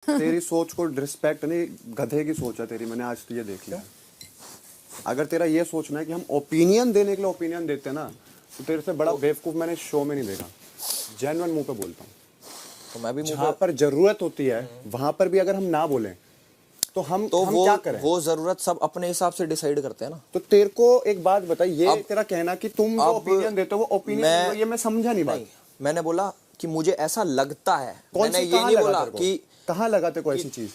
तेरी सोच को रिस्पेक्ट नहीं, गधे की सोच है तेरी, मैंने आज तो ये देख लिया। अगर तेरा ये सोचना है कि हम ओपिनियन देने के लिए ओपिनियन देते हैं ना, तो तेरे से बड़ा बेवकूफ मैंने शो में नहीं देखा। जेन्युइन मुंह पे बोलता हूँ। तो मैं भी जहाँ पर जरूरत होती है वहां पर भी अगर हम ना बोलें तो हम क्या करें? वो जरूरत सब अपने हिसाब से डिसाइड करते हैं ना। तो तेरे को एक बात बता, ये तेरा कहना कि तुम जो ओपिनियन देते हो वो ओपिनियन, ये मैं समझा नहीं बात। मैंने बोला कि मुझे ऐसा लगता है। मैंने ये नहीं बोला कि कहाँ लगा तेरे को ऐसी चीज।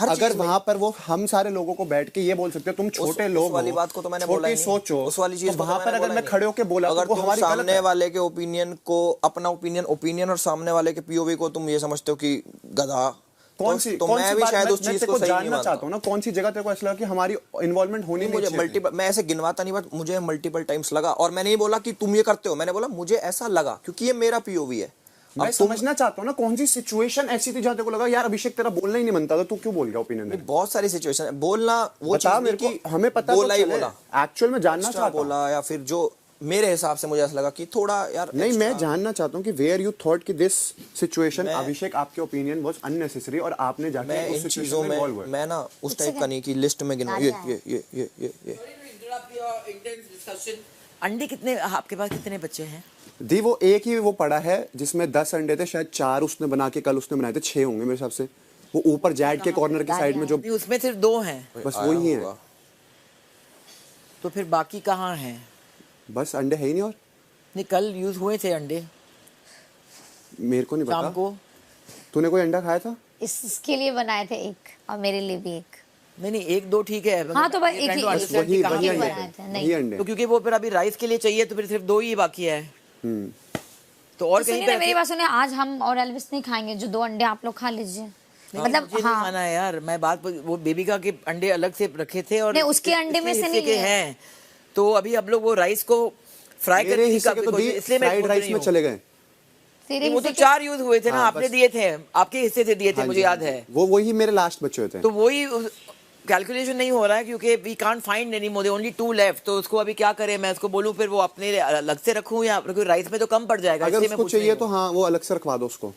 अगर वहां पर वो हम सारे लोगों को बैठ के ये बोल सकते हो तुम छोटे लोग उस वाली बात को तो मैंने बोला ही नहीं। सोचो उस वाली चीज तो वहां पर अगर मैं खड़े होके बोला अगर तो वो हमारी गलत सामने है। वाले के ओपिनियन को अपना ओपिनियन और सामने वाले के पीओवी को तुम ये समझते हो कि गधा, कौन सी मैं भी शायद उस चीज को सही नहीं मानता। चाहता हूं ना कौन सी जगह तेरे को ऐसा लगा कि हमारी इन्वॉल्वमेंट होनी मुझे मल्टीपल, मैं ऐसे गिनवाता नहीं, बट मुझे मल्टीपल टाइम्स लगा। और मैंने ये बोला कि तुम ये करते हो, मैंने बोला मुझे ऐसा लगा क्योंकि ये मेरा पीओवी है। मैं समझना चाहता हूँ ना कौन सी सिचुएशन ऐसी थी जहाँ तेरे को लगा यार अभिषेक तेरा बोलना ही नहीं बनता था, तू क्यों बोल गया ओपिनियन देने? बहुत सारी सिचुएशन है, बोलना वो बता मेरे को, हमें पता बोला ही बोला, एक्चुअल में जानना चाहता हूं। बोला या फिर जो मेरे हिसाब से मुझे ऐसा लगा कि थोड़ा यार नहीं, मैं जानना चाहता हूँ कि वेयर यू थॉट कि दिस सिचुएशन अभिषेक आपके ओपिनियन वाज अननेसेसरी और आपने जाके उस चीजों में मैं ना उस टाइप का नहीं कि लिस्ट में गिनो ये। अंडे कितने आपके पास, कितने बच्चे हैं? दी वो एक ही वो पड़ा है जिसमें 10 अंडे थे, शायद 4 उसने बना के कल उसने बनाए थे, 6 होंगे मेरे हिसाब से। वो ऊपर जैड के कॉर्नर के साइड में जो, उसमें सिर्फ 2 हैं, बस वही है। तो फिर बाकी कहाँ हैं? बस अंडे है ही नहीं। और नहीं, कल यूज हुए थे अंडे, मेरे को नहीं पता। शाम को तूने कोई अंडा खाया था? इसके लिए बनाए थे एक और मेरे लिए भी एक। नहीं 1-2 ठीक है। हाँ तो बस एक ही वही अंडे। तो क्योंकि वो फिर अभी राइस के लिए चाहिए तो फिर सिर्फ 2 ही बाकी है। तो और कहीं पे मेरी बात सुनिए, आज हम और एल्विस नहीं खाएंगे, जो 2 अंडे आप लोग खा लीजिए। मतलब मुझे नहीं खाना है यार, मैं बात वो बेबिका के अंडे अलग से रखे थे और नहीं, उसके अंडे में से नहीं है। तो अभी आप लोग वो राइस को फ्राई करने की इसलिए मैं राइस में चले गए। वो तो 4 यूज हुए थे ना, आपने दिए थे, आपके हिस्से से दिए थे, मुझे याद है। वो वही मेरे लास्ट बचे थे। तो वही कैलकुलेशन नहीं हो रहा है क्योंकि we can't find any more, only 2 left. तो उसको अभी क्या करें? मैं उसको बोलूं फिर वो अपने अलग से रखूं या राइस में तो कम पड़ जाएगा। अगर उसको चाहिए तो हाँ वो अलग से रखवा दो उसको।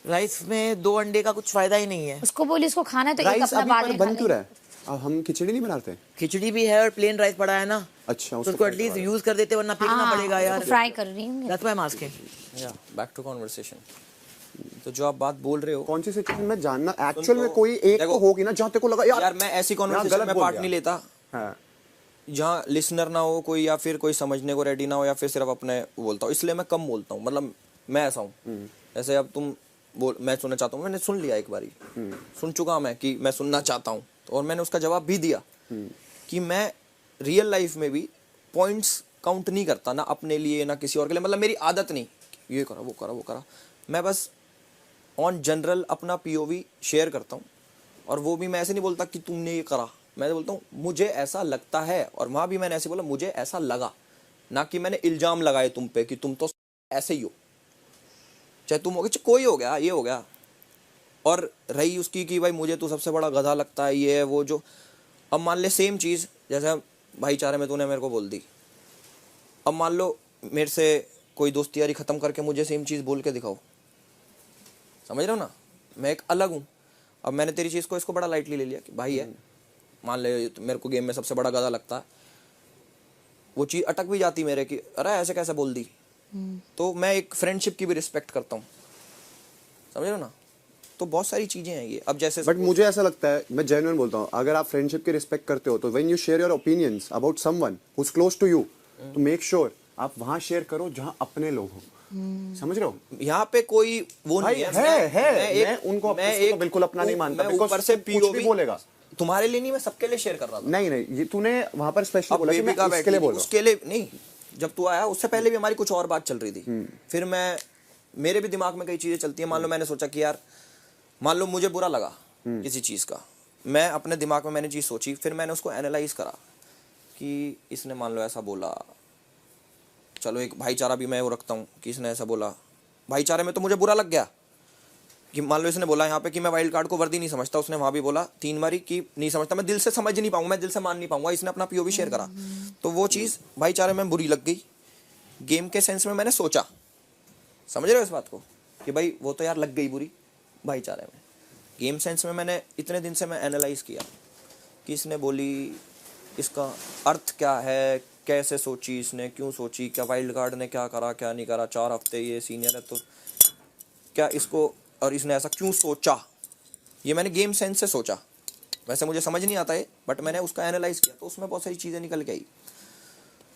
राइस में 2 अंडे का कुछ फायदा ही नहीं है। उसको बोली उसको खाना है तो एक अपना बाद में बन क्यों रहा है? अब हम खिचड़ी नहीं बनाते? खिचड़ी भी है और प्लेन राइस पड़ा है ना। अच्छा, तो उसको एटलीस्ट यूज कर देते वरना फेंकना पड़ेगा यार। फ्राई कर रही हूं। That's why I am asking. या बैक टू कन्वर्सेशन। तो जो आप बात बोल रहे हो, कौन सी सिचुएशन में जानना एक्चुअल में कोई एक तो होगी ना जहाँ तेरे को लगा यार मैं ऐसी कन्वर्सेशन में पार्ट नहीं लेता जहाँ लिसनर ना हो कोई, या फिर कोई समझने को रेडी ना हो, या फिर सिर्फ अपने बोलता हूँ, इसलिए मैं कम बोलता हूँ। मतलब मैं ऐसा हूँ, जैसे अब तुम मैं सुनना चाहता हूँ, मैंने सुन लिया एक बारी, सुन चुका मैं कि मैं सुनना चाहता हूँ, और मैंने उसका जवाब भी दिया कि मैं रियल लाइफ में भी पॉइंट्स काउंट नहीं करता, ना अपने लिए ना किसी और के लिए। मतलब मेरी आदत नहीं ये करा वो करा वो करा, मैं बस ऑन जनरल अपना पीओवी शेयर करता हूँ। और वो भी मैं ऐसे नहीं बोलता कि तुमने ये करा, मैं बोलता हूँ मुझे ऐसा लगता है। और वहाँ भी मैंने ऐसे बोला मुझे ऐसा लगा, ना कि मैंने इल्जाम लगाए तुम पे कि तुम तो ऐसे ही हो, चाहे तुम हो गए, कोई हो गया, ये हो गया। और रही उसकी कि भाई मुझे तो सबसे बड़ा गधा लगता है, ये है वो जो। अब मान ले सेम चीज़ जैसे भाईचारे में तूने मेरे को बोल दी, अब मान लो मेरे से कोई दोस्ती यारी ख़त्म करके मुझे सेम चीज़ बोल के दिखाओ, समझ रहे हो ना, मैं एक अलग हूँ। अब मैंने तेरी चीज़ को इसको बड़ा लाइटली ले लिया कि भाई है, मान ले मेरे को गेम में सबसे बड़ा गधा लगता है, वो चीज़ अटक भी जाती मेरे कि अरे ऐसे कैसे बोल दी। तो मैं एक फ्रेंडशिप की भी रिस्पेक्ट करता हूँ, समझ रहे हो ना। तो बहुत सारी चीज़ें हैं ये। अब जैसे बट मुझे ऐसा लगता है, मैं जेन्युइन बोलता हूँ, अगर आप फ्रेंडशिप की रिस्पेक्ट करते हो तो when you share your opinions about someone who is close to you, तो मेक श्योर आप वहाँ शेयर करो जहाँ अपने लोग हो। समझ रहे हो, यहाँ पे कोई वो नहीं है। मैं उनको बिल्कुल अपना नहीं मानता, ऊपर से पीओवी बोलेगा तुम्हारे लिए नहीं, मैं सबके लिए शेयर कर रहा था। नहीं ये तूने वहां पर स्पेशली बोला कि मैं उसके लिए बोला, उसके लिए नहीं। जब तू आया उससे पहले भी हमारी कुछ और बात चल रही थी, फिर मेरे भी दिमाग में कई चीजें चलती है। मान लो मैंने सोचा कि यार, मान लो मुझे बुरा लगा किसी चीज का, मैं अपने दिमाग में मैंने चीज सोची, फिर मैंने उसको एनालाइज करा कि इसने मान लो ऐसा बोला, चलो एक भाईचारा भी मैं वो रखता हूँ कि इसने ऐसा बोला, भाईचारे में तो मुझे बुरा लग गया कि मान लो इसने बोला यहाँ पे कि मैं वाइल्ड कार्ड को वर्दी नहीं समझता, उसने वहाँ भी बोला 3 बारी कि नहीं समझता, मैं दिल से समझ नहीं पाऊंगा, मैं दिल से मान नहीं पाऊंगा, इसने अपना पीओवी शेयर करा, तो वो चीज़ भाईचारे में बुरी लग गई। गेम के सेंस में मैंने सोचा, समझ रहे हो इस बात को, कि भाई वो तो यार लग गई बुरी भाईचारे में, गेम सेंस में मैंने इतने दिन से मैं एनालाइज किया कि इसने बोली, इसका अर्थ क्या है, कैसे सोची इसने, क्यों सोची, क्या वाइल्ड कार्ड ने क्या करा क्या नहीं करा, 4 हफ्ते ये सीनियर है तो क्या इसको, और इसने ऐसा क्यों सोचा, ये मैंने गेम सेंस से सोचा। वैसे मुझे समझ नहीं आता है बट मैंने उसका एनालाइज किया तो उसमें बहुत सारी चीज़ें निकल के आई।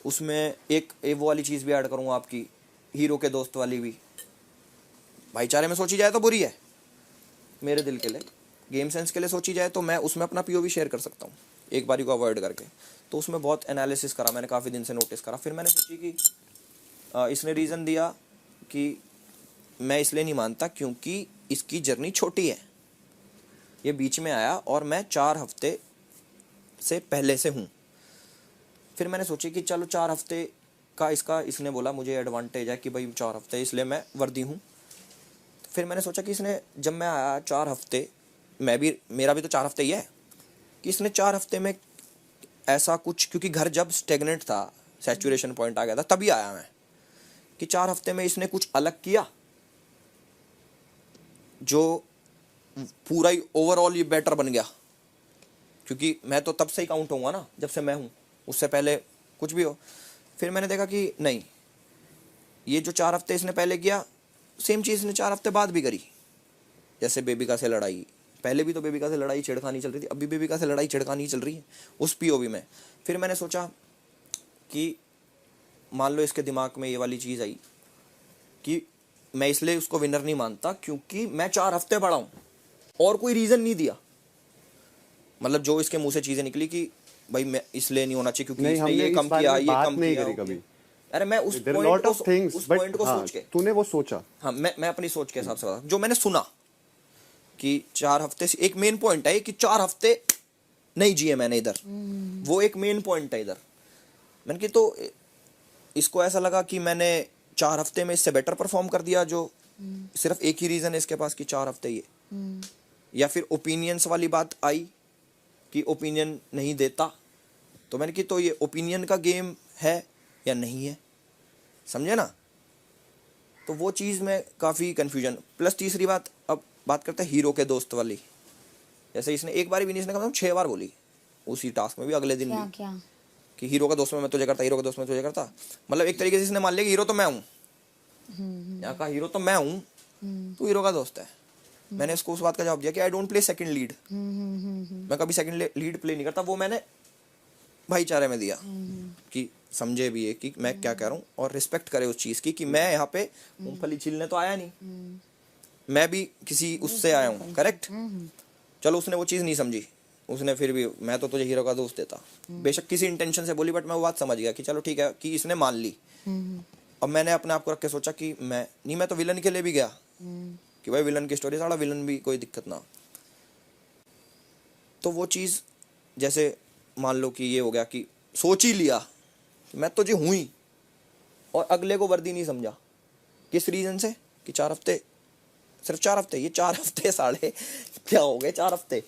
उसमें एक वो वाली चीज़ भी ऐड करूँगा आपकी, हीरो के दोस्त वाली भी। भाईचारे में सोची जाए तो बुरी है मेरे दिल के लिए, गेम सेंस के लिए सोची जाए तो मैं उसमें अपना पीओवी शेयर कर सकता हूँ एक बारी को अवॉइड करके। तो उसमें बहुत एनालिसिस करा मैंने, काफ़ी दिन से नोटिस करा। फिर मैंने सोची कि इसने रीज़न दिया कि मैं इसलिए नहीं मानता क्योंकि इसकी जर्नी छोटी है, ये बीच में आया और मैं 4 हफ्ते से पहले से हूँ। फिर मैंने सोची कि चलो 4 हफ्ते का इसका, इसने बोला मुझे एडवांटेज है कि भाई 4 हफ्ते इसलिए मैं वर्दी हूँ। फिर मैंने सोचा कि इसने, जब मैं आया 4 हफ्ते, मेरा भी तो 4 हफ्ते ही है, कि इसने 4 हफ्ते में ऐसा कुछ, क्योंकि घर जब स्टेगनेंट था, सैचुरेशन पॉइंट आ गया था, तभी आया मैं, कि 4 हफ्ते में इसने कुछ अलग किया जो पूरा ही ओवरऑल ये बेटर बन गया। क्योंकि मैं तो तब से ही काउंट होऊंगा ना जब से मैं हूँ, उससे पहले कुछ भी हो। फिर मैंने देखा कि नहीं, ये जो 4 हफ्ते इसने पहले किया, सेम चीज़ इसने 4 हफ्ते बाद भी करी। जैसे बेबिका से लड़ाई, पहले भी तो बेबिका से लड़ाई छिड़खानी चल रही थी, अभी बेबिका से लड़ाई छिड़खानी चल रही है उस पीओवी में। फिर मैंने सोचा कि मान लो इसके दिमाग में ये वाली चीज़ आई कि मैं इसलिए उसको विनर नहीं मानता क्योंकि मैं 4 हफ्ते बड़ा हूँ, और कोई रीज़न नहीं दिया। मतलब जो इसके मुंह से चीज़ें निकली कि भाई मैं इसलिए नहीं होना चाहिए क्योंकि नहीं, इसने हमने ये इस कम बारे किया, में ये बात कम नहीं किया। करी कभी। अरे मैं उस There are lot of things, but point को हाँ, सोच के, तूने वो सोचा। हाँ, मैं अपनी सोच के हिसाब से बता, जो मैंने सुना कि 4 हफ्ते से एक मेन पॉइंट है कि 4 हफ्ते नहीं जिए मैंने इधर, वो एक मेन पॉइंट है इधर। मैंने कि तो इसको ऐसा लगा कि मैंने 4 हफ्ते में इससे बेटर परफॉर्म कर दिया, जो सिर्फ एक ही रीज़न है इसके पास कि 4 हफ्ते ये, या फिर ओपिनियंस वाली बात आई कि ओपिनियन नहीं देता। तो मैंने कि तो ये ओपिनियन का गेम है या नहीं है, समझे ना। तो वो चीज़ में काफ़ी कन्फ्यूजन। प्लस तीसरी बात, अब बात करते हैं हीरो के दोस्त वाली। जैसे इसने एक बार भी नहीं, इसने कम से कम 6 बार बोली उसी टास्क में भी, अगले दिन क्या भी, क्या कि हीरो का दोस्त में मैं तुझे करता, हीरो का दोस्त में तुझे करता। मतलब एक तरीके से इसने मान लिया कि हीरो तो मैं हूँ, यहाँ का हीरो तो मैं हूँ, तू हीरो का दोस्त है। मैंने इसको उस बात का जवाब दिया कि I don't play second lead, मैं कभी सेकंड लीड प्ले नहीं करता। वो मैंने भाईचारे में दिया कि समझे भी है कि मैं क्या कह रहा हूँ और रिस्पेक्ट करे उस चीज़ की कि मैं यहाँ पे मूंगफली छीलने तो आया नहीं, मैं भी किसी उससे आया हूँ, करेक्ट। चलो उसने वो चीज़ नहीं समझी, उसने फिर भी, मैं तो तुझे हीरो का दोस्त देता, बेशक किसी इंटेंशन से बोली, बट मैं वो बात समझ गया कि चलो ठीक है, कि इसने मान ली। अब मैंने अपने आप को रख के सोचा कि मैं तो विलन के लिए भी गया कि भाई विलन की स्टोरी, सारा विलन भी कोई दिक्कत ना। तो वो चीज़, जैसे मान लो कि ये हो गया कि सोच ही लिया कि मैं तो जी हूँ ही, और अगले को वर्दी नहीं समझा। किस रीज़न से कि 4 हफ्ते, सिर्फ 4 हफ्ते, ये 4 हफ्ते साढ़े क्या हो गए 4 हफ्ते,